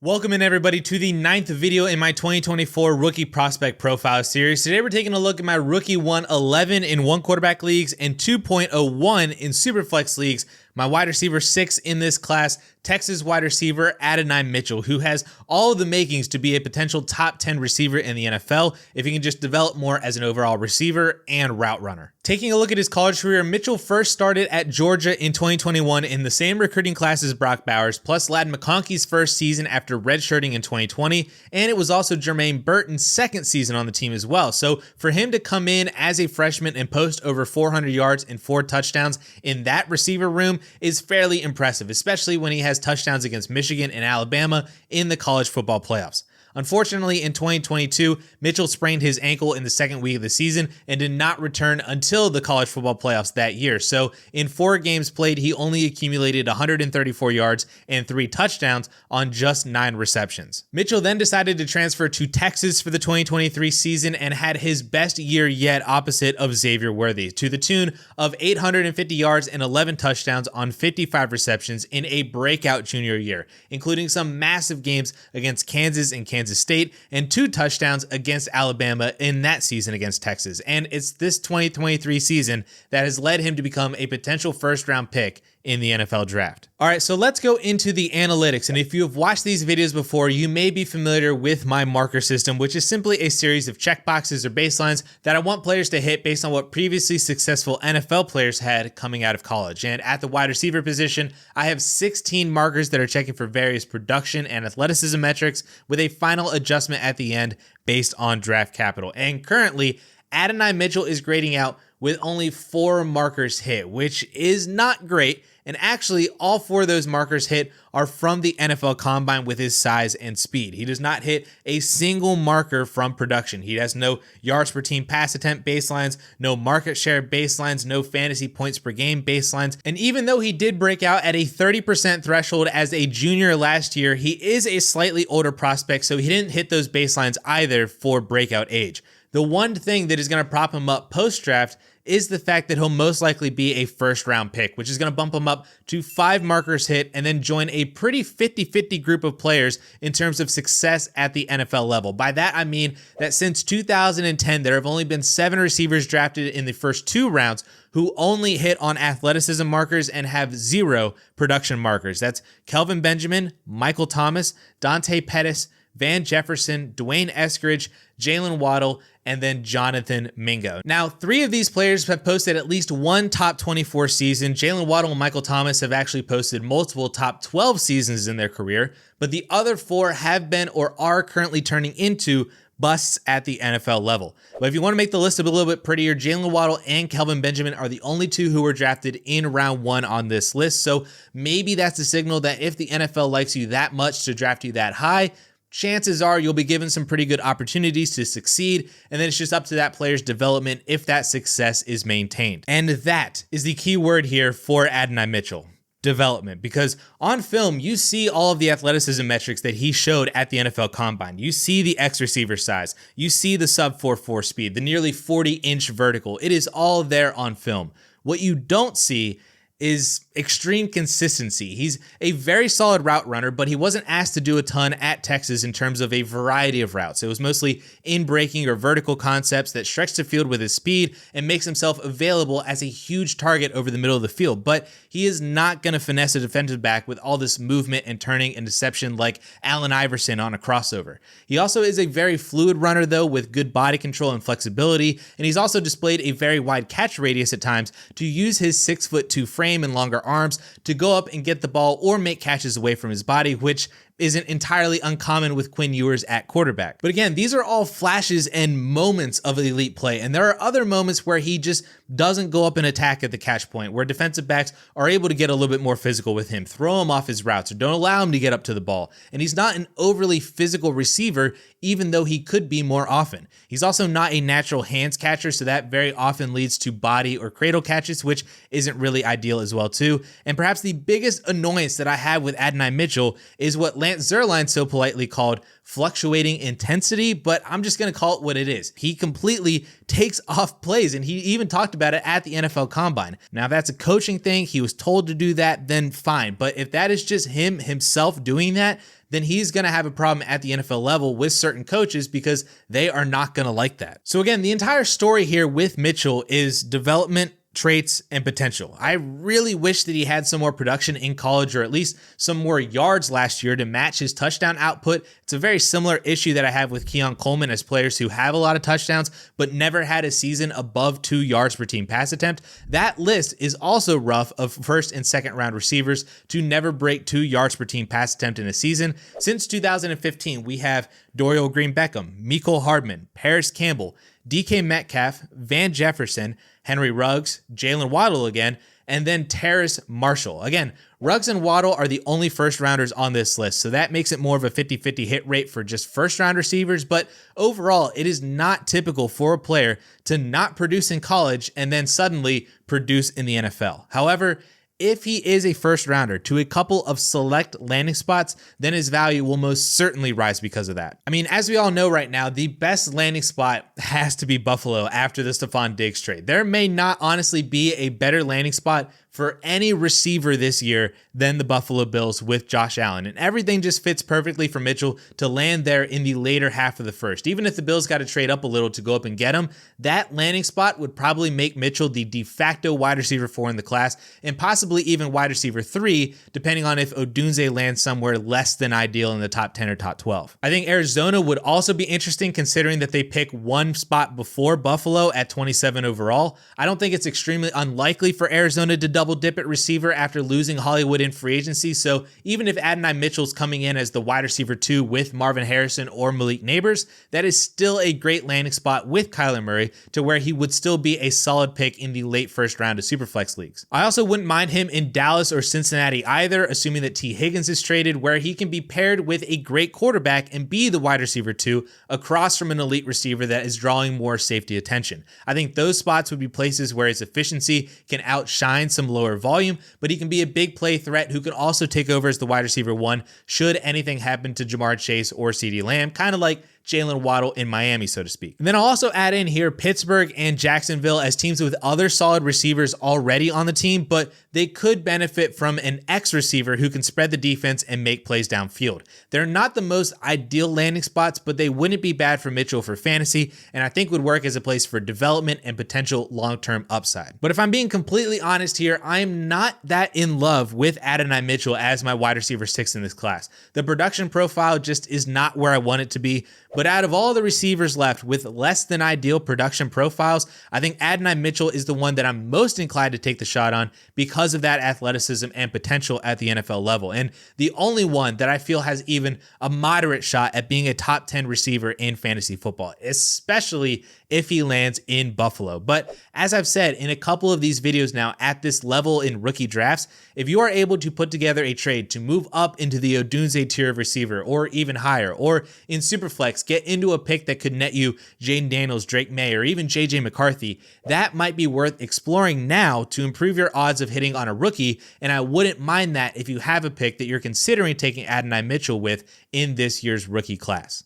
Welcome in everybody to the 9th video in my 2024 Rookie Prospect Profile series. Today we're taking a look at my Rookie 111 in 1 quarterback leagues and 2.01 in Superflex leagues. My wide receiver 6 in this class, Texas wide receiver Adonai Mitchell, who has all of the makings to be a potential top 10 receiver in the NFL if he can just develop more as an overall receiver and route runner. Taking a look at his college career, Mitchell first started at Georgia in 2021 in the same recruiting class as Brock Bowers, plus Ladd McConkey's first season after redshirting in 2020, and it was also Jermaine Burton's second season on the team as well. So for him to come in as a freshman and post over 400 yards and 4 touchdowns in that receiver room is fairly impressive, especially when he has touchdowns against Michigan and Alabama in the college football playoffs. Unfortunately, in 2022, Mitchell sprained his ankle in the second week of the season and did not return until the college football playoffs that year. So in 4 games played, he only accumulated 134 yards and 3 touchdowns on just 9 receptions. Mitchell then decided to transfer to Texas for the 2023 season and had his best year yet opposite of Xavier Worthy, to the tune of 850 yards and 11 touchdowns on 55 receptions in a breakout junior year, including some massive games against Kansas and Kansas State and 2 touchdowns against Alabama in that season against Texas. And it's this 2023 season that has led him to become a potential first-round pick in the NFL draft. All right, so let's go into the analytics. And if you have watched these videos before, you may be familiar with my marker system, which is simply a series of checkboxes or baselines that I want players to hit based on what previously successful NFL players had coming out of college. And at the wide receiver position, I have 16 markers that are checking for various production and athleticism metrics with a final adjustment at the end based on draft capital. And currently, Adonai Mitchell is grading out with only 4 markers hit, which is not great. And actually, all 4 of those markers hit are from the NFL Combine with his size and speed. He does not hit a single marker from production. He has no yards per team pass attempt baselines, no market share baselines, no fantasy points per game baselines. And even though he did break out at a 30% threshold as a junior last year, he is a slightly older prospect, so he didn't hit those baselines either for breakout age. The one thing that is going to prop him up post-draft is the fact that he'll most likely be a first-round pick, which is going to bump him up to 5 markers hit and then join a pretty 50-50 group of players in terms of success at the NFL level. By that, I mean that since 2010, there have only been 7 receivers drafted in the first 2 rounds who only hit on athleticism markers and have 0 production markers. That's Kelvin Benjamin, Michael Thomas, Dante Pettis, Van Jefferson, Dwayne Eskridge, Jalen Waddle, and then Jonathan Mingo. Now, 3 of these players have posted at least one top 24 season. Jalen Waddle and Michael Thomas have actually posted multiple top 12 seasons in their career, but the other 4 have been or are currently turning into busts at the NFL level. But if you want to make the list a little bit prettier, Jalen Waddle and Kelvin Benjamin are the only 2 who were drafted in round 1 on this list. So maybe that's a signal that if the NFL likes you that much to draft you that high, chances are you'll be given some pretty good opportunities to succeed, and then it's just up to that player's development if that success is maintained. And that is the key word here for Adonai Mitchell. Development, because on film, you see all of the athleticism metrics that he showed at the NFL Combine. You see the X receiver size, you see the sub 4.4 speed, the nearly 40-inch vertical. It is all there on film. What you don't see is extreme consistency. He's a very solid route runner, but he wasn't asked to do a ton at Texas in terms of a variety of routes. It was mostly in breaking or vertical concepts that stretch the field with his speed and makes himself available as a huge target over the middle of the field. But he is not going to finesse a defensive back with all this movement and turning and deception like Allen Iverson on a crossover. He also is a very fluid runner though, with good body control and flexibility, and he's also displayed a very wide catch radius at times to use his 6'2" frame and longer arms to go up and get the ball or make catches away from his body, which isn't entirely uncommon with Quinn Ewers at quarterback. But again, these are all flashes and moments of elite play. And there are other moments where he just doesn't go up and attack at the catch point, where defensive backs are able to get a little bit more physical with him, throw him off his routes, or don't allow him to get up to the ball. And he's not an overly physical receiver, even though he could be more often. He's also not a natural hands catcher, so that very often leads to body or cradle catches, which isn't really ideal as well too. And perhaps the biggest annoyance that I have with Adonai Mitchell is what Lance Zierlein so politely called fluctuating intensity, but I'm just going to call it what it is. He completely takes off plays, and he even talked about it at the NFL Combine. Now, if that's a coaching thing, he was told to do that, then fine. But if that is just himself doing that, then he's going to have a problem at the NFL level with certain coaches because they are not going to like that. So again, the entire story here with Mitchell is development, traits, and potential. I really wish that he had some more production in college, or at least some more yards last year to match his touchdown output. It's a very similar issue that I have with Keon Coleman as players who have a lot of touchdowns but never had a season above 2 yards per team pass attempt. That list is also rough of first and second round receivers to never break 2 yards per team pass attempt in a season. Since 2015, we have Dorial Green-Beckham, Mecole Hardman, Paris Campbell, DK Metcalf, Van Jefferson, Henry Ruggs, Jalen Waddle again, and then Terrace Marshall. Again, Ruggs and Waddle are the only first rounders on this list, so that makes it more of a 50-50 hit rate for just first round receivers, but overall, it is not typical for a player to not produce in college and then suddenly produce in the NFL. However, if he is a first rounder to a couple of select landing spots, then his value will most certainly rise because of that. I mean, as we all know right now, the best landing spot has to be Buffalo after the Stephon Diggs trade. There may not honestly be a better landing spot for any receiver this year than the Buffalo Bills with Josh Allen. And everything just fits perfectly for Mitchell to land there in the later half of the first. Even if the Bills got to trade up a little to go up and get him, that landing spot would probably make Mitchell the de facto wide receiver 4 in the class, and possibly even wide receiver 3, depending on if Odunze lands somewhere less than ideal in the top 10 or top 12. I think Arizona would also be interesting considering that they pick one spot before Buffalo at 27 overall. I don't think it's extremely unlikely for Arizona to double dip at receiver after losing Hollywood in free agency. So even if Adonai Mitchell's coming in as the wide receiver 2 with Marvin Harrison or Malik Neighbors, that is still a great landing spot with Kyler Murray to where he would still be a solid pick in the late first round of Superflex leagues. I also wouldn't mind him in Dallas or Cincinnati either, assuming that T. Higgins is traded, where he can be paired with a great quarterback and be the wide receiver 2 across from an elite receiver that is drawing more safety attention. I think those spots would be places where his efficiency can outshine some lower volume, but he can be a big play threat who can also take over as the wide receiver 1 should anything happen to Jamar Chase or CeeDee Lamb, kind of like Jalen Waddle in Miami, so to speak. And then I'll also add in here Pittsburgh and Jacksonville as teams with other solid receivers already on the team, but they could benefit from an X receiver who can spread the defense and make plays downfield. They're not the most ideal landing spots, but they wouldn't be bad for Mitchell for fantasy, and I think would work as a place for development and potential long-term upside. But if I'm being completely honest here, I'm not that in love with Adonai Mitchell as my wide receiver 6 in this class. The production profile just is not where I want it to be, but out of all the receivers left with less than ideal production profiles, I think Adonai Mitchell is the one that I'm most inclined to take the shot on because of that athleticism and potential at the NFL level. And the only one that I feel has even a moderate shot at being a top 10 receiver in fantasy football, especially if he lands in Buffalo. But as I've said in a couple of these videos now at this level in rookie drafts, if you are able to put together a trade to move up into the Odunze tier of receiver or even higher, or in Superflex, get into a pick that could net you Jaden Daniels, Drake May, or even JJ McCarthy, that might be worth exploring now to improve your odds of hitting on a rookie. And I wouldn't mind that if you have a pick that you're considering taking Adonai Mitchell with in this year's rookie class.